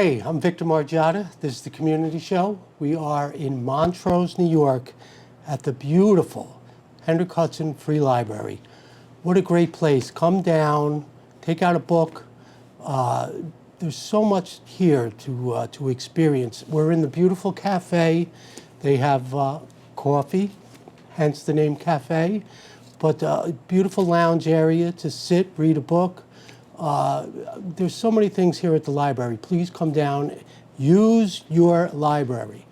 Hey, I'm Victor Margiotta. This is the Community Show. We are in Montrose, New York at the beautiful Hendrick Hudson Free Library. What a great place. Come down, take out a book. There's so much here to experience. We're in the beautiful cafe. They have coffee, hence the name cafe, but a beautiful lounge area to sit, read a book. There's so many things here at the library. Please come down, use your library.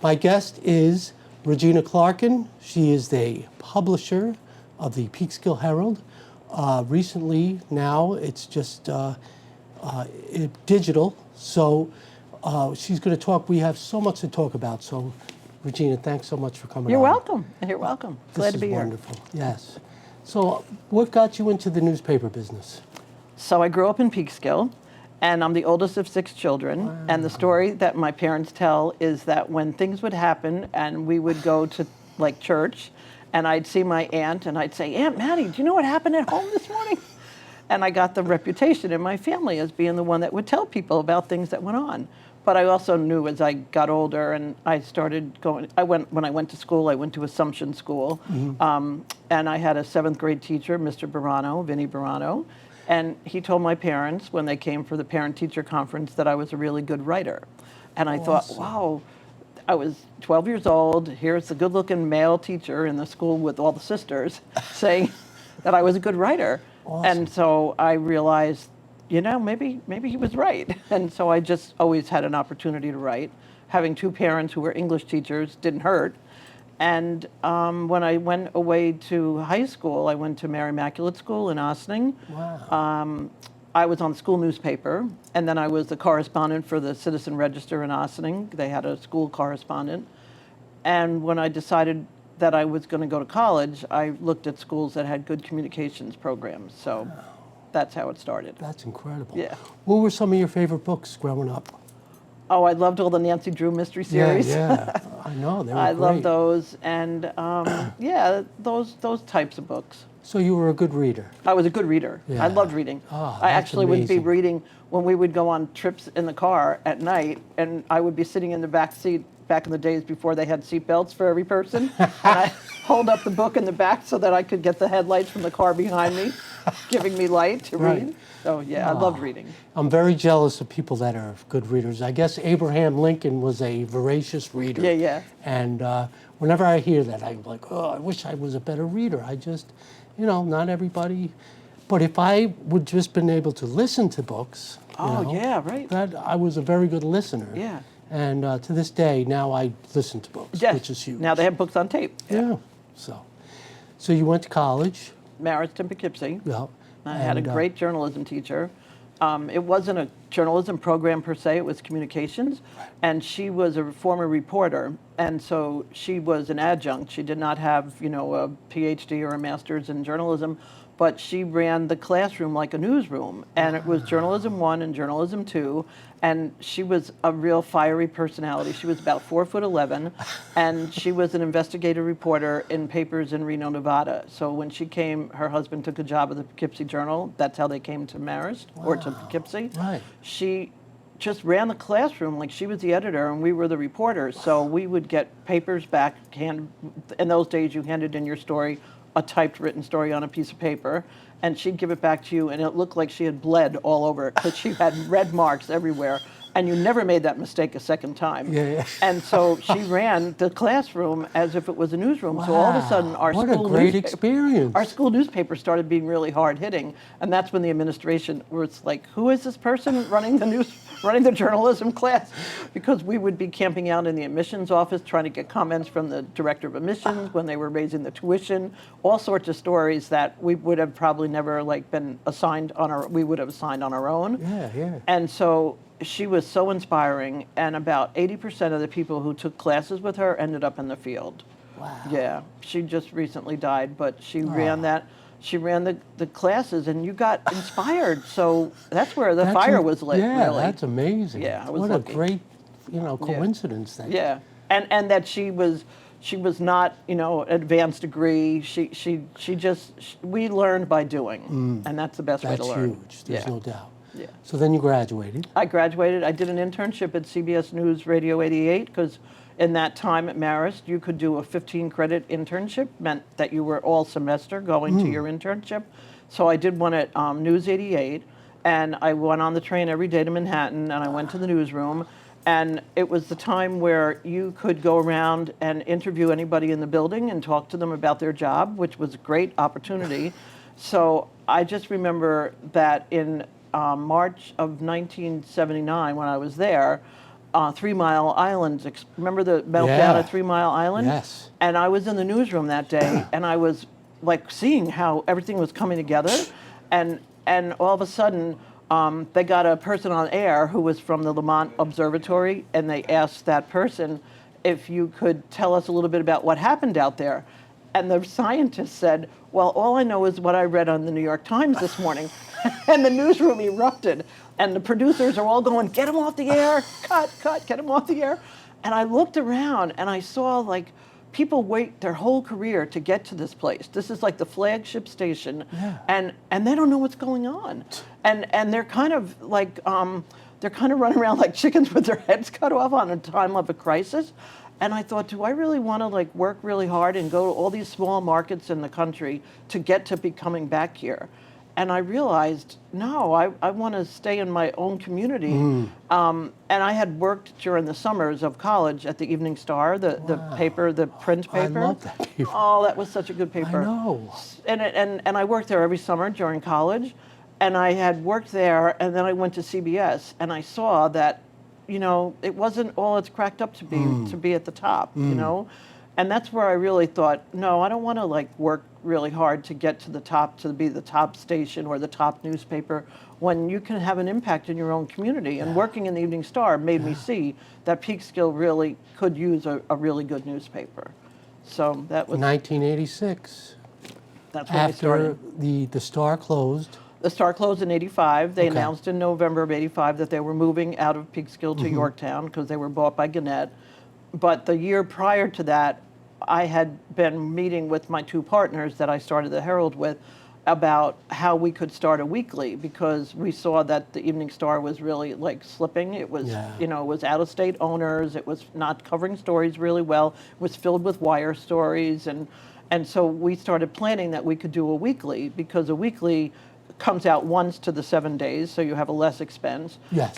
My guest is Regina Clarkin. She is the publisher of the Peekskill Herald. Recently, now it's just digital, so she's going to talk. We have so much to talk about, so Regina, thanks so much for coming on. You're welcome. You're welcome. Glad to be here. This is wonderful, yes. So what got you into the newspaper business? So I grew up in Peekskill, and I'm the oldest of 6 children. Wow. And the story that my parents tell is that when things would happen and we would go to like church, and I'd see my aunt and I'd say, "Aunt Maddie, do you know what happened at home this morning?" And I got the reputation in my family as being the one that would tell people about things that went on. But I also knew as I got older and I started going, when I went to school, I went to Assumption School. Mm-hmm. And I had a 7th grade teacher, Mr. Barano, Vinny Barano. And he told my parents when they came for the parent-teacher conference that I was a really good writer. And I thought, wow, I was 12 years old. Here's the good-looking male teacher in the school with all the sisters saying that I was a good writer. Awesome. And so I realized, you know, maybe he was right. And so I just always had an opportunity to write. Having 2 parents who were English teachers didn't hurt. And when I went away to high school, I went to Mary Immaculate School in Ossining. Wow. I was on the school newspaper, and then I was the correspondent for the Citizen Register in Ossining. They had a school correspondent. And when I decided that I was going to go to college, I looked at schools that had good communications programs. So that's how it started. That's incredible. Yeah. What were some of your favorite books growing up? Oh, I loved all the Nancy Drew mystery series. Yeah, I know, they were I great. loved those, and yeah, those types of books. So you were a good reader? I was a good reader. Yeah. I loved reading. Oh, I actually would be amazing. reading when we would go on trips in the car at night, and I would be sitting in the back seat back in the days before they had seatbelts for every person, and I hold up the book in the back so that I could get the headlights from the car behind me, giving me light to read. So yeah, I loved reading. I'm very jealous of people that are good readers. I guess Abraham Lincoln was a voracious reader. Yeah, yeah. And whenever I hear that, I'm like, oh, I wish I was a better reader. I just, you know, not everybody. But if I would just been able to listen to books, yeah, right. That I was a very good listener. Yeah. And to this day, now I listen to books, which is huge. Now they have books on tape. Yeah. So you went to college. Marist in Poughkeepsie. Yeah. I had a great journalism teacher. It wasn't a journalism program per se, it was communications. And she was a former reporter, and so she was an adjunct. She did not have, you know, a PhD or a master's in journalism, but she ran the classroom like a newsroom. And it was Journalism 1 and Journalism 2, and she was a real fiery personality. She was about 4'11", and she was an investigative reporter in papers in Reno, Nevada. So when she came, her husband took a job at the Poughkeepsie Journal. That's how they came to Marist, or to Poughkeepsie. Right. She just ran the classroom like she was the editor and we were the reporters. So we would get papers back. In those days, you handed in your story, a typed written story on a piece of paper, and she'd give it back to you, and it looked like she had bled all over it because she had red marks everywhere, and you never made that mistake a second time. Yeah. And so she ran the classroom as if it was a newsroom. Wow. So all of a sudden, our school newspaper started being really hard hitting, and that's when the administration was like, "Who is this person running the journalism class?" Because we would be camping out in the admissions office trying to get comments from the director of admissions when they were raising the tuition, all sorts of stories that we would have probably never been assigned we would have assigned on our own. Yeah, yeah. And so she was so inspiring, and about 80% of the people who took classes with her ended up in the field. Wow. Yeah, she just recently died, but she ran that. She ran the classes, and you got inspired. So that's where the fire was lit. Yeah, really. That's amazing. Yeah, I was what lucky. A great, coincidence. Yeah, and that she was not, advanced degree. We learned by doing, and that's the best way to learn. That's huge. There's no doubt. Yeah. So then you graduated. I graduated. I did an internship at CBS News Radio 88 because in that time at Marist, you could do a 15-credit internship, meant that you were all semester going to your internship. So I did one at News 88, and I went on the train every day to Manhattan, and I went to the newsroom. And it was the time where you could go around and interview anybody in the building and talk to them about their job, which was a great opportunity. So I just remember that in March of 1979, when I was there, 3 Mile Island, remember the meltdown at 3 Mile Island? Yes. And I was in the newsroom that day, and I was like seeing how everything was coming together. And all of a sudden, they got a person on air who was from the Lamont Observatory, and they asked that person if you could tell us a little bit about what happened out there. And the scientist said, well, all I know is what I read on the New York Times this morning. And the newsroom erupted. And the producers are all going, get him off the air, cut, get him off the air. And I looked around and I saw like people wait their whole career to get to this place. This is like the flagship station. Yeah. And they don't know what's going on. And they're kind of like, they're kind of running around like chickens with their heads cut off on a time of a crisis. And I thought, do I really want to like work really hard and go to all these small markets in the country to get to be coming back here? And I realized, no, I want to stay in my own community. And I had worked during the summers of college at the Evening Star, the paper, the print paper. I love that paper. Oh, that was such a good paper. I know. And I worked there every summer during college. And I had worked there, and then I went to CBS, and I saw that, you know, it wasn't all it's cracked up to be at the top, you know? And that's where I really thought, no, I don't want to like work really hard to get to the top, to be the top station or the top newspaper, when you can have an impact in your own community. And working in the Evening Star made me see that Peekskill really could use a really good newspaper. So that was 1986. That's when we started. After the Star closed. The Star closed in '85. They Okay. announced in November of '85 that they were moving out of Peekskill to Yorktown because they were bought by Gannett. But the year prior to that, I had been meeting with my two partners that I started the Herald with about how we could start a weekly, because we saw that the Evening Star was really like slipping. It was, you know, it was out-of-state owners. It was not covering stories really well. It was filled with wire stories. And so we started planning that we could do a weekly, because a weekly comes out once to the 7 days, so you have a less expense. Yes.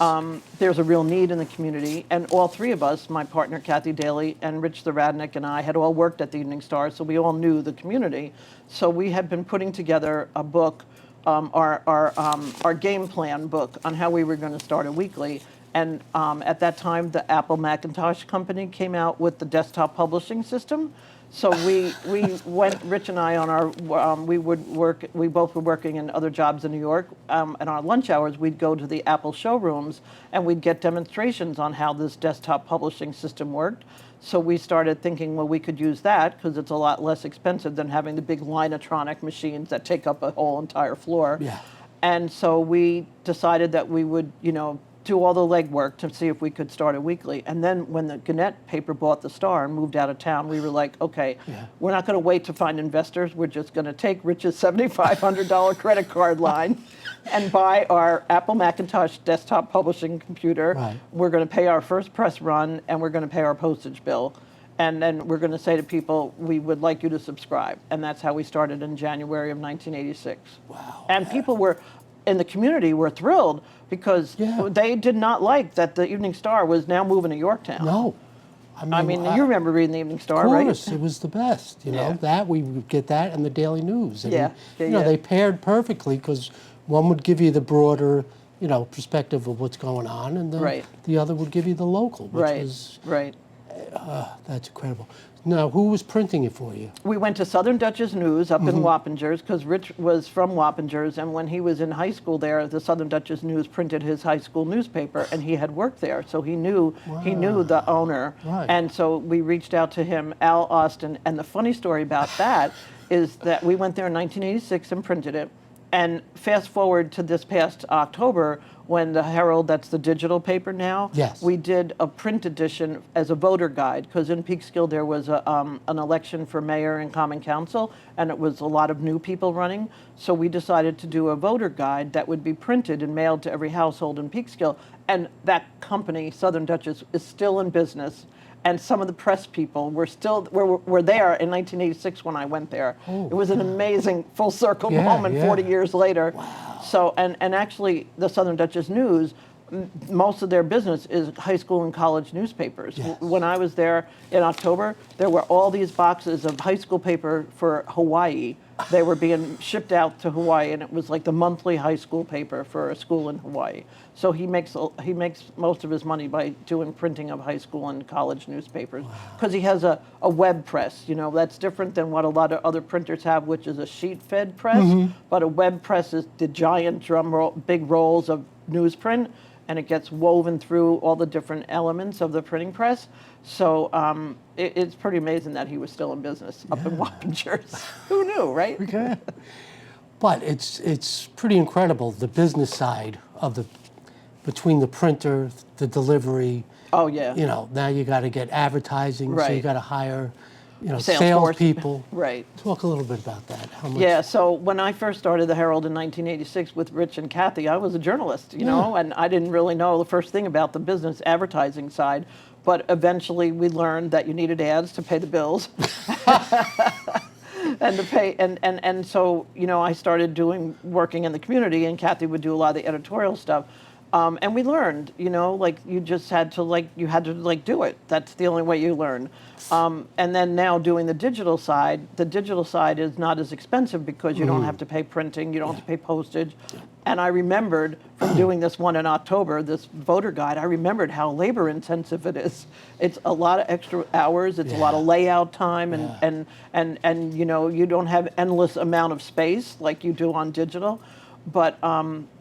There's a real need in the community, and all three of us, my partner Kathy Daly and Rich the Radnick and I, had all worked at the Evening Star, so we all knew the community. So we had been putting together a book, our game plan book on how we were going to start a weekly. And at that time, the Apple Macintosh company came out with the desktop publishing system. So we went, Rich and I, on our, we both were working in other jobs in New York. And on our lunch hours, we'd go to the Apple showrooms and we'd get demonstrations on how this desktop publishing system worked. So we started thinking, well, we could use that because it's a lot less expensive than having the big Linotronic machines that take up a whole entire floor. Yeah. And so we decided that we would, you know, do all the legwork to see if we could start a weekly. And then when the Gannett paper bought the Star and moved out of town, we were like, okay, we're not going to wait to find investors. We're just going to take Rich's $7,500 credit card line and buy our Apple Macintosh desktop publishing computer. Right. We're going to pay our first press run, and we're going to pay our postage bill. And then we're going to say to people, we would like you to subscribe. And that's how we started in January of 1986. Wow. And people were, in the community, were thrilled, because they did not like that the Evening Star was now moving to Yorktown. No. I mean, you remember reading the Evening Star, right? Of course, it was the best. You know, that we would get that and the Daily News. And, you know, they paired perfectly, because one would give you the broader, you know, perspective of what's going on, and then the other would give you the local, which was that's incredible. Now, who was printing it for you? We went to Southern Dutchess News up in Wappingers, because Rich was from Wappingers, and when he was in high school there, the Southern Dutchess News printed his high school newspaper, and he had worked there, so he knew the owner. Right. And so we reached out to him, Al Austin, and the funny story about that is that we went there in 1986 and printed it, And fast forward to this past October, when the Herald, that's the digital paper now, Yes. we did a print edition as a voter guide, because in Peekskill there was an election for mayor and common council, and it was a lot of new people running. So we decided to do a voter guide that would be printed and mailed to every household in Peekskill. And that company, Southern Duchess, is still in business. And some of the press people were there in 1986 when I went there. Oh, it was an amazing full circle Yeah, moment yeah. 40 years later. Wow. So, and actually the Southern Duchess News, most of their business is high school and college newspapers. Yes. When I was there in October, there were all these boxes of high school paper for Hawaii. They were being shipped out to Hawaii, and it was like the monthly high school paper for a school in Hawaii. So he makes most of his money by doing printing of high school and college newspapers, because he has a web press. You know, that's different than what a lot of other printers have, which is a sheet-fed press. But a web press is the giant big rolls of newsprint, and it gets woven through all the different elements of the printing press. So it's pretty amazing that he was still in business up in Wappingers. Who knew, right? Okay. But it's pretty incredible, the business side of between the printer, the delivery. Oh, yeah. You know, now you got to get advertising, so you Right. got to hire, Sales sales people. Right. Talk a little bit about that. How much? Yeah, so when I first started the Herald in 1986 with Rich and Kathy, I was a journalist, you know, and I didn't really know the first thing about the business advertising side. But eventually we learned that you needed ads to pay the bills. And to pay, and so, you know, I started working in the community, and Kathy would do a lot of the editorial stuff. And we learned, you know, like you had to do it. That's the only way you learn. And then now doing the digital side is not as expensive because you don't have to pay printing, you don't have to pay postage. And I remembered from doing this one in October, this voter guide, I remembered how labor intensive it is. It's a lot of extra hours, it's a lot of layout time, and you know, you don't have endless amount of space like you do on digital. But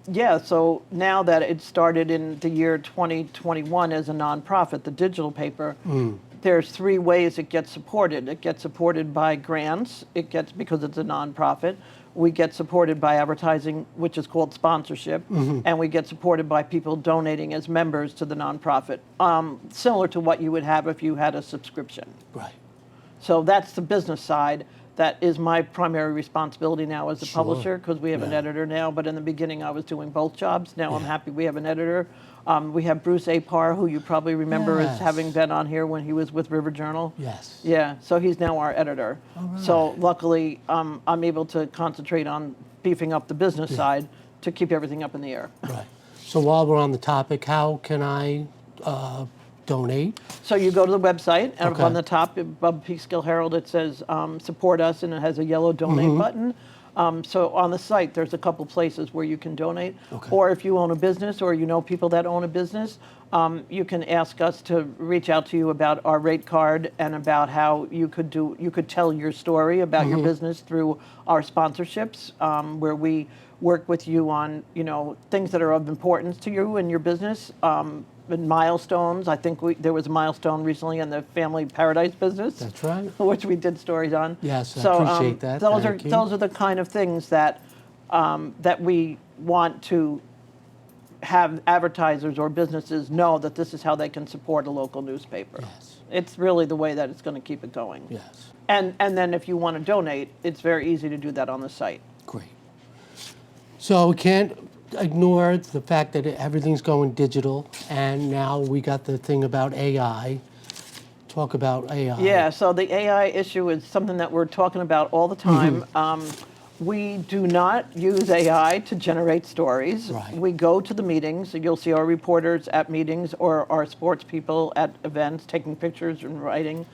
yeah, so now that it started in the year 2021 as a nonprofit, the digital paper, there's 3 ways it gets supported. It gets supported by grants. Because it's a nonprofit. We get supported by advertising, which is called sponsorship, and we get supported by people donating as members to the nonprofit, similar to what you would have if you had a subscription. Right. So that's the business side. That is my primary responsibility now as a publisher, because we have an editor now. But in the beginning, I was doing both jobs. Now I'm happy we have an editor. We have Bruce Apar, who you probably remember as having been on here when he was with River Journal. Yes. Yeah, so he's now our editor. So luckily, I'm able to concentrate on beefing up the business side to keep everything up in the air. Right. So while we're on the topic, how can I donate? So you go to the website, and up on the top above Peekskill Herald, it says support us, and it has a yellow donate button. So on the site, there's a couple places where you can donate. Or if you own a business or you know people that own a business, you can ask us to reach out to you about our rate card and about how you could tell your story about your business through our sponsorships, where we work with you on, you know, things that are of importance to you and your business. And milestones. I think there was a milestone recently in the family paradise business. That's right. Which we did stories on. Yes, I so, appreciate that. Those are the kind of things that that we want to have advertisers or businesses know that this is how they can support a local newspaper. Yes. It's really the way that it's going to keep it going. Yes. And then if you want to donate, it's very easy to do that on the site. Great. So we can't ignore the fact that everything's going digital, and now we got the thing about AI. Talk about AI. Yeah, so the AI issue is something that we're talking about all the time. We do not use AI to generate stories. Right. We go to the meetings. You'll see our reporters at meetings or our sports people at events taking pictures and writing.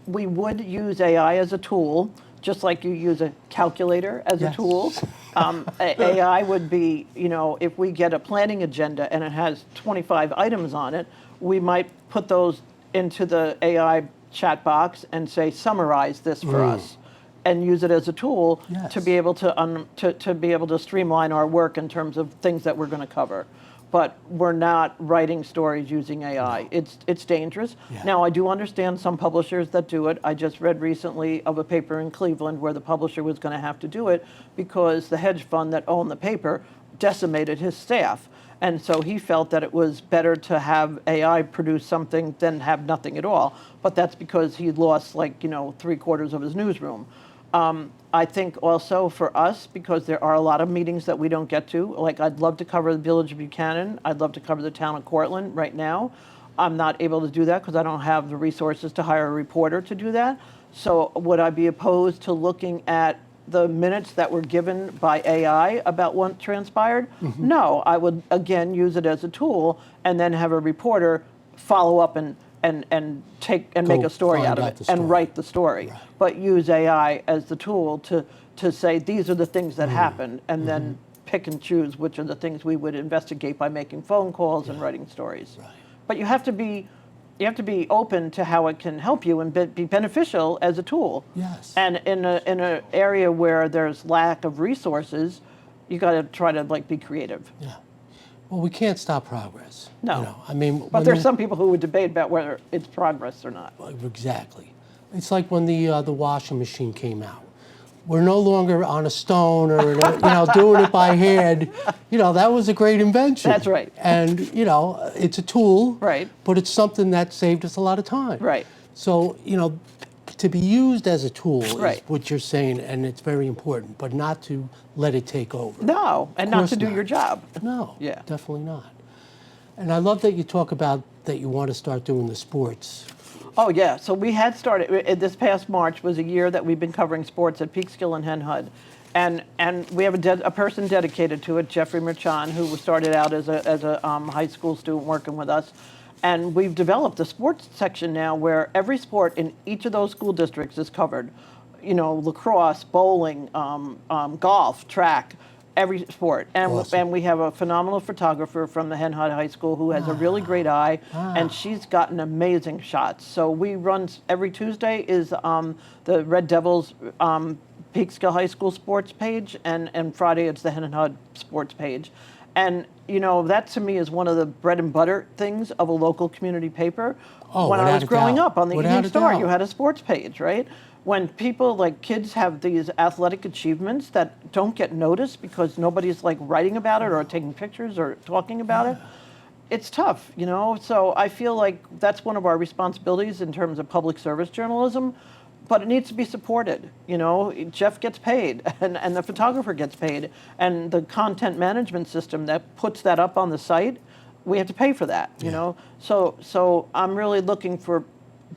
We would use AI as a tool, just like you use a calculator as a tool. AI would be, you know, if we get a planning agenda and it has 25 items on it, we might put those into the AI chat box and say, summarize this for us, and use it as a tool to be able to be able to streamline our work in terms of things that we're going to cover. but we're not writing stories using AI. It's dangerous. Yeah. Now, I do understand some publishers that do it. I just read recently of a paper in Cleveland where the publisher was going to have to do it because the hedge fund that owned the paper decimated his staff. And so he felt that it was better to have AI produce something than have nothing at all. But that's because he lost, like, 3/4 of his newsroom. I think also for us, because there are a lot of meetings that we don't get to, like I'd love to cover the Village of Buchanan. I'd love to cover the town of Cortland right now. I'm not able to do that because I don't have the resources to hire a reporter to do that. So would I be opposed to looking at the minutes that were given by AI about what transpired? No, I would again use it as a tool and then have a reporter follow up and make a story out of it and write the story. Right. But use AI as the tool to say these are the things that happened, and then pick and choose which are the things we would investigate by making phone calls and writing stories. Right. But you have to be open to how it can help you and be beneficial as a tool. Yes. And in an area where there's lack of resources, you got to try to be creative. Yeah. Well, we can't stop progress. No. I mean, But there's some people who would debate about whether it's progress or not. Exactly. It's like when the washing machine came out. We're no longer on a stone or doing it by hand. That was a great invention. That's right. And it's a tool. Right. But it's something that saved us a lot of time. Right. So to be used as a tool Right. is what you're saying, and it's very important. But not to let it take over. No, and not course to do not. your job. No. Yeah. Definitely not. And I love that you talk about that you want to start doing the sports. Oh, yeah. So we had started, this past March was a year that we've been covering sports at Peekskill and Hen Hud. And we have a person dedicated to it, Jeffrey Merchan, who started out as a high school student working with us. And we've developed a sports section now where every sport in each of those school districts is covered. Lacrosse, bowling, golf, track, every sport. And, Awesome. and we have a phenomenal photographer from the Hen Hud High School who has a really great eye, and she's gotten amazing shots. So we run every Tuesday is the Red Devils Peekskill High School sports page, and Friday it's the Hen Hud sports page. And that to me is one of the bread and butter things of a local community paper. Oh, when I without was a growing doubt. up on the Without Evening a Star, doubt. you had a sports page, right? When people, kids have these athletic achievements that don't get noticed because nobody's writing about it or taking pictures or talking about it, it's tough, So I feel like that's one of our responsibilities in terms of public service journalism, but it needs to be supported. Jeff gets paid and the photographer gets paid, and the content management system that puts that up on the site, we have to pay for that, So I'm really looking for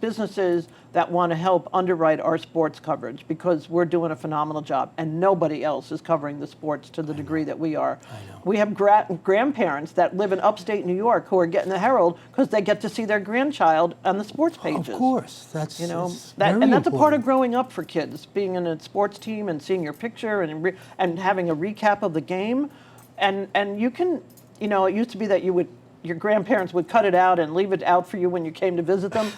businesses that want to help underwrite our sports coverage because we're doing a phenomenal job and nobody else is covering the sports to the degree that we are. We have grandparents that live in upstate New York who are getting the Herald because they get to see their grandchild on the sports pages. Of course, that's that's very a part of important. growing up for kids, being in a sports team and seeing your picture and having a recap of the game, and you can, it used to be that your grandparents would cut it out and leave it out for you when you came to visit them.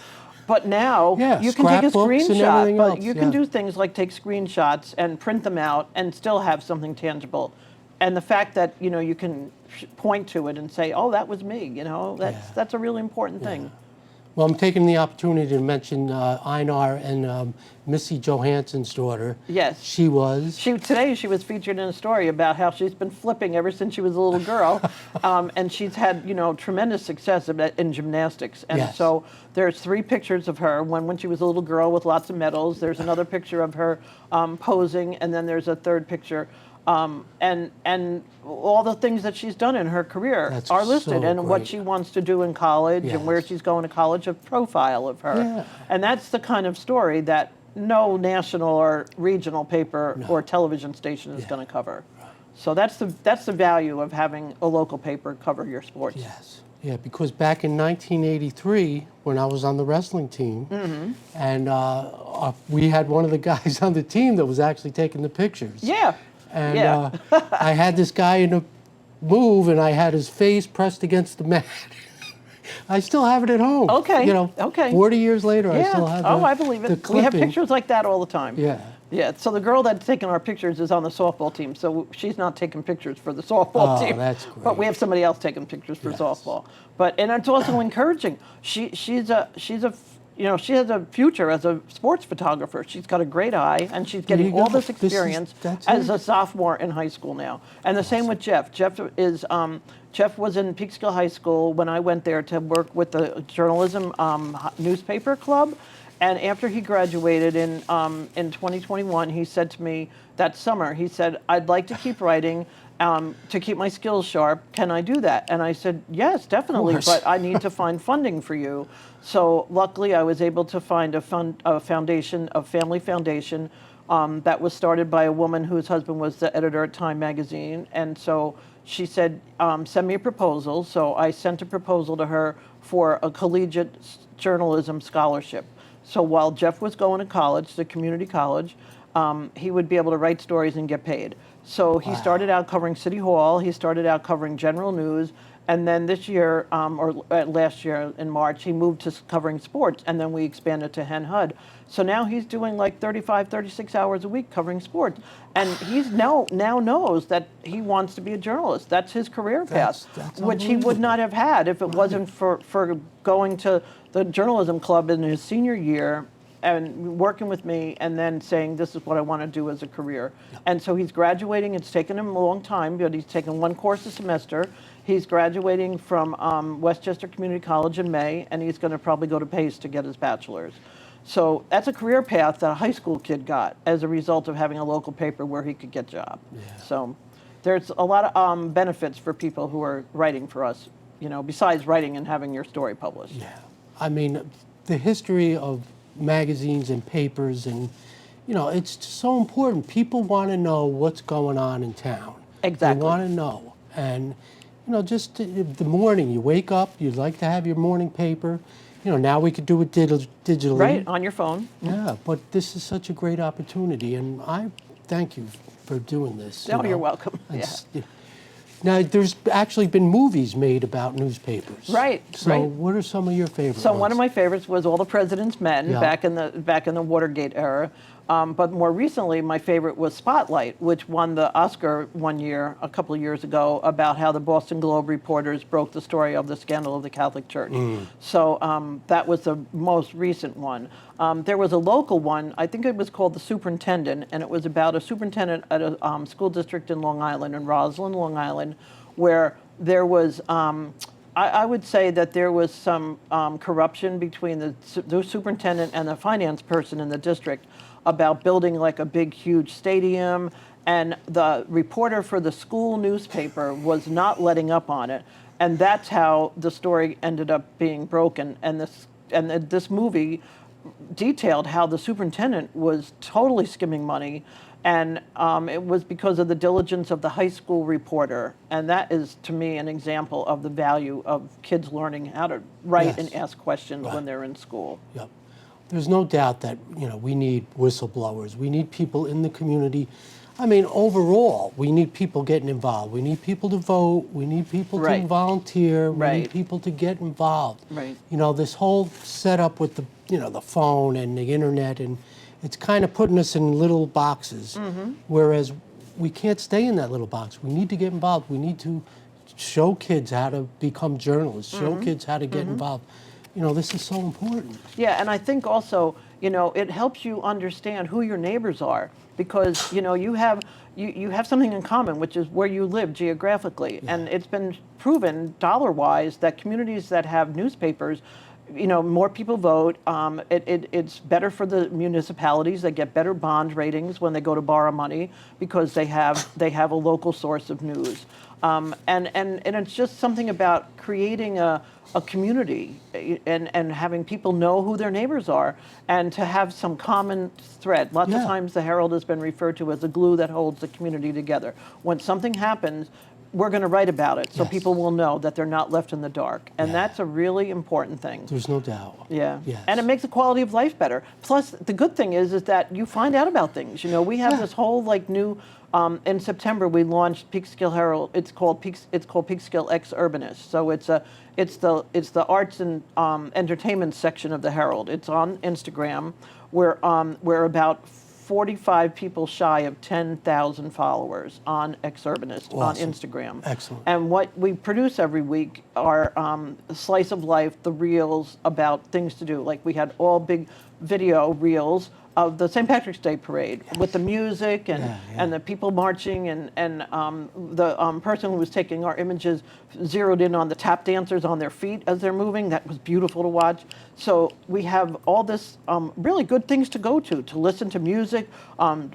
But now Yeah, you can take a scrapbooks and screenshot, everything but else, you can yeah. do things like take screenshots and print them out and still have something tangible. And the fact that you can point to it and say, "Oh, that was me," that's a really important thing. Well, I'm taking the opportunity to mention Einar and Missy Johansson's daughter. Yes. She was. Today she was featured in a story about how she's been flipping ever since she was a little girl, and she's had tremendous success in gymnastics. And Yes. so there's 3 pictures of her. One when she was a little girl with lots of medals. There's another picture of her posing, and then there's a third picture. And all the things that she's done in her career That's are listed, so and what great. she wants to do in college and where Yes. she's going to college, a profile of her. Yeah. And that's the kind of story that no national or regional paper or television station is going to cover. So that's the value of having a local paper cover your sports. Yes. Yeah, because back in 1983, when I was on the wrestling team, and we had one of the guys on the team that was actually taking the pictures. Yeah. And Yeah. I had this guy in a move, and I had his face pressed against the mat. I still have it at home. Okay, You know, okay. 40 years later, I Yeah. still have I believe the it. We have clipping. pictures like that all the time. Yeah. Yeah, so the girl that's taking our pictures is on the softball team, so she's not taking pictures for the softball Oh, team. that's But we great. have somebody else taking pictures for Yes. softball. And it's also encouraging. She has a future as a sports photographer. She's got a great eye, and she's There getting you all go. this experience That's as it. a sophomore in high school now. And the same with Jeff. Jeff was in Peekskill High School when I went there to work with the journalism newspaper club. And after he graduated in 2021, he said to me that summer, he said, I'd like to keep writing to keep my skills sharp. Can I do that? And I said, yes, definitely, course. but I need to find funding for you. So luckily, I was able to find a foundation, a family foundation, that was started by a woman whose husband was the editor at Time magazine. And so she said, send me a proposal. So I sent a proposal to her for a collegiate journalism scholarship. So while Jeff was going to college, the community college, he would be able to write stories and get paid. So he started out covering City Hall, he started out covering general news, and then this year, last year in March, he moved to covering sports, and then we expanded to Hen Hud. So now he's doing like 35, 36 hours a week covering sports. And he's now knows that he wants to be a journalist. That's his career path, That's which he would not have had if it wasn't for going to the journalism club in his senior year and working with me and then saying, this is what I want to do as a career. And so he's graduating. It's taken him a long time, but he's taken one course a semester. He's graduating from Westchester Community College in May, and he's going to probably go to Pace to get his bachelor's. So that's a career path that a high school kid got as a result of having a local paper where he could get a job. Yeah. So there's a lot of benefits for people who are writing for us, besides writing and having your story published. Yeah. I mean, the history of magazines and papers and, it's so important. People want to know what's going on in town. Exactly. They want to know. And, just the morning, you wake up, you'd like to have your morning paper. Now we could do it digitally. Right, on your phone. Yeah, but this is such a great opportunity, and I thank you for doing this. Oh, you're welcome. And Yeah. Now, there's actually been movies made about newspapers. Right, So right. what are some of your favorites? So one of my favorites was All the President's Men Yeah. back in the Watergate era. But more recently, my favorite was Spotlight, which won the Oscar one year, a couple of years ago, about how the Boston Globe reporters broke the story of the scandal of the Catholic Church. So that was the most recent one. There was a local one, I think it was called The Superintendent, and it was about a superintendent at a school district in Long Island, in Roslyn, Long Island, where there was, I would say that there was some corruption between the superintendent and the finance person in the district about building like a big, huge stadium. And the reporter for the school newspaper was not letting up on it. And that's how the story ended up being broken. And this movie detailed how the superintendent was totally skimming money. And it was because of the diligence of the high school reporter. And that is, to me, an example of the value of kids learning how to write and ask questions when they're in school. Yep. There's no doubt that, we need whistleblowers. We need people in the community. I mean, overall, we need people getting involved. We need people to vote. We need people to volunteer. We need people to get involved. Right. This whole setup with the phone and the internet, and it's kind of putting us in little boxes, whereas we can't stay in that little box. We need to get involved. We need to show kids how to become journalists, show kids how to get involved. This is so important. Yeah, and I think also, it helps you understand who your neighbors are because, you have something in common, which is where you live geographically. Yeah. And it's been proven dollar-wise that communities that have newspapers, more people vote. It's better for the municipalities. They get better bond ratings when they go to borrow money because they have a local source of news. And it's just something about creating a community and having people know who their neighbors are and to have some common thread. Lots of times the Herald has been referred to as the glue that holds the community together. When something happens, we're going to write about it so people will know that they're not left in the dark. And that's a really important thing. There's no doubt. Yeah. Yes. And it makes the quality of life better. Plus, the good thing is that you find out about things. We have this whole new, in September we launched Peekskill Herald. It's called Peekskill Ex Urbanist. So it's the arts and entertainment section of the Herald. It's on Instagram. We're about 45 people shy of 10,000 followers on Exurbanist on Awesome. Instagram. Excellent. And what we produce every week are slice of life, the reels about things to do. Like we had all big video reels of the St. Patrick's Day parade with the music and the people marching and the person who was taking our images zeroed in on the tap dancers on their feet as they're moving. That was beautiful to watch. So we have all this really good things to go to listen to music,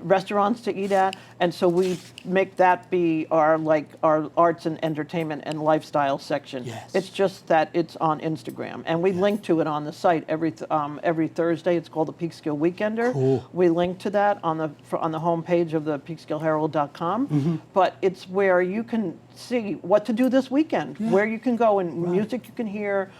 restaurants to eat at, and so we make that be our arts and entertainment and lifestyle section. Yes. It's just that it's on Instagram, and we link to it on the site every Thursday. It's called the Peekskill Weekender. Cool. We link to that on the homepage of the peekskillherald.com. But it's where you can see what to do this weekend, where you can go, and music you can hear,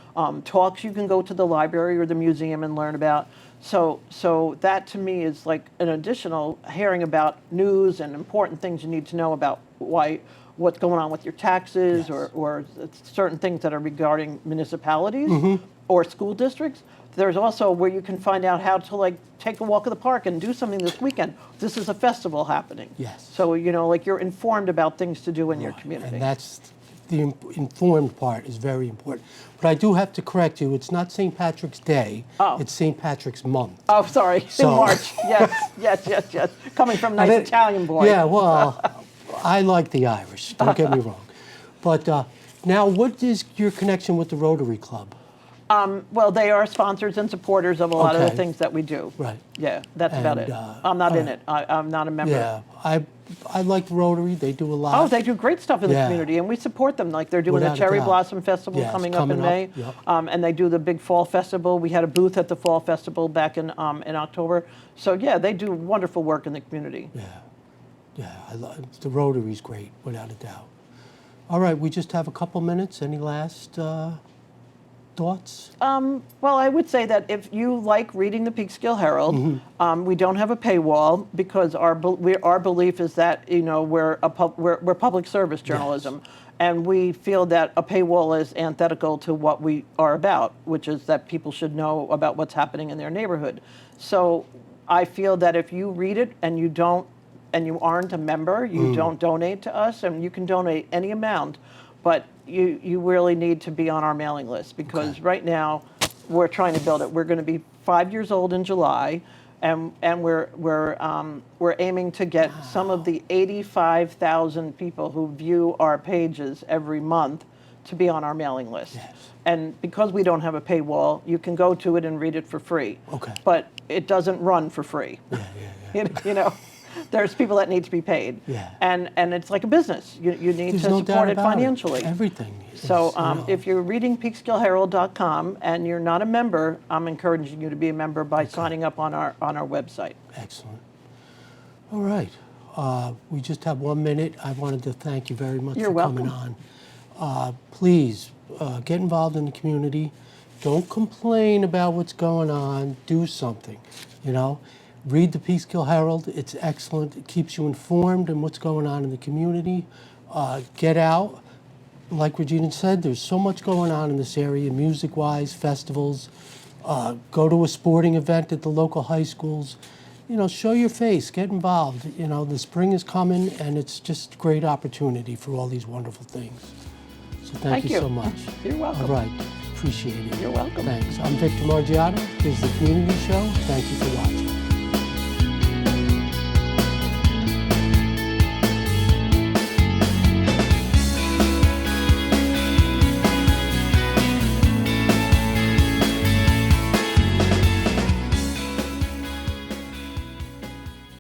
talks you can go to the library or the museum and learn about. So that to me is like an additional hearing about news and important things you need to know about what's going on with your taxes or certain things that are regarding municipalities or school districts. There's also where you can find out how to take a walk in the park and do something this weekend. This is a festival happening. Yes. So you're informed about things to do in your community. And that's the informed part is very important. But I do have to correct you. It's not St. Patrick's Day. Oh. It's St. Patrick's Month. Oh, sorry. So- In March. Yes. Coming from nice Italian boy. Yeah, well, I like the Irish. Don't get me wrong. But now, what is your connection with the Rotary Club? Well, they are sponsors and supporters of a lot of the Okay. things that we do. Right. Yeah, that's about And, it. I'm not in it. I'm not a member. Yeah, I like Rotary. They do a lot. Oh, they do great stuff in the Yeah. community, and we support them. Like they're doing Without the a Cherry doubt. Blossom Festival Yes, coming up in coming up, May, yep. and they do the big Fall Festival. We had a booth at the Fall Festival back in October. So yeah, they do wonderful work in the community. Yeah, the Rotary's great, without a doubt. All right, we just have a couple minutes. Any last thoughts? Well, I would say that if you like reading the Peekskill Herald, we don't have a paywall because our belief is that we're public service journalism, and we feel that a paywall is antithetical to what we are about, which is that people should know about what's happening in their neighborhood. So I feel that if you read it and you aren't a member, you don't donate to us, and you can donate any amount, but you really need to be on our mailing list because right now we're trying to build it. We're going to be 5 years old in July, and we're aiming to get some of the 85,000 people who view our pages every month to be on our mailing list. Yes. And because we don't have a paywall, you can go to it and read it for free. Okay. But it doesn't run for free. Yeah. There's people that need to be paid. Yeah. And it's like a business. You need There's to no support doubt it about financially. Everything. So is, if you're reading peekskillherald.com and you're not a member, I'm encouraging you to be a member by signing up on our website. Excellent. All right. We just have 1 minute. I wanted to thank you very much You're for coming welcome. on. Please get involved in the community. Don't complain about what's going on. Do something. Read the Peekskill Herald. It's excellent. It keeps you informed on what's going on in the community. Get out. Like Regina said, there's so much going on in this area, music-wise, festivals. Go to a sporting event at the local high schools. Show your face. Get involved. The spring is coming, and it's just a great opportunity for all these wonderful things. So thank you so much. You're welcome. All right. Appreciate it. You're welcome. Thanks. I'm Victor Margiotta. This is the Community Show. Thank you for watching.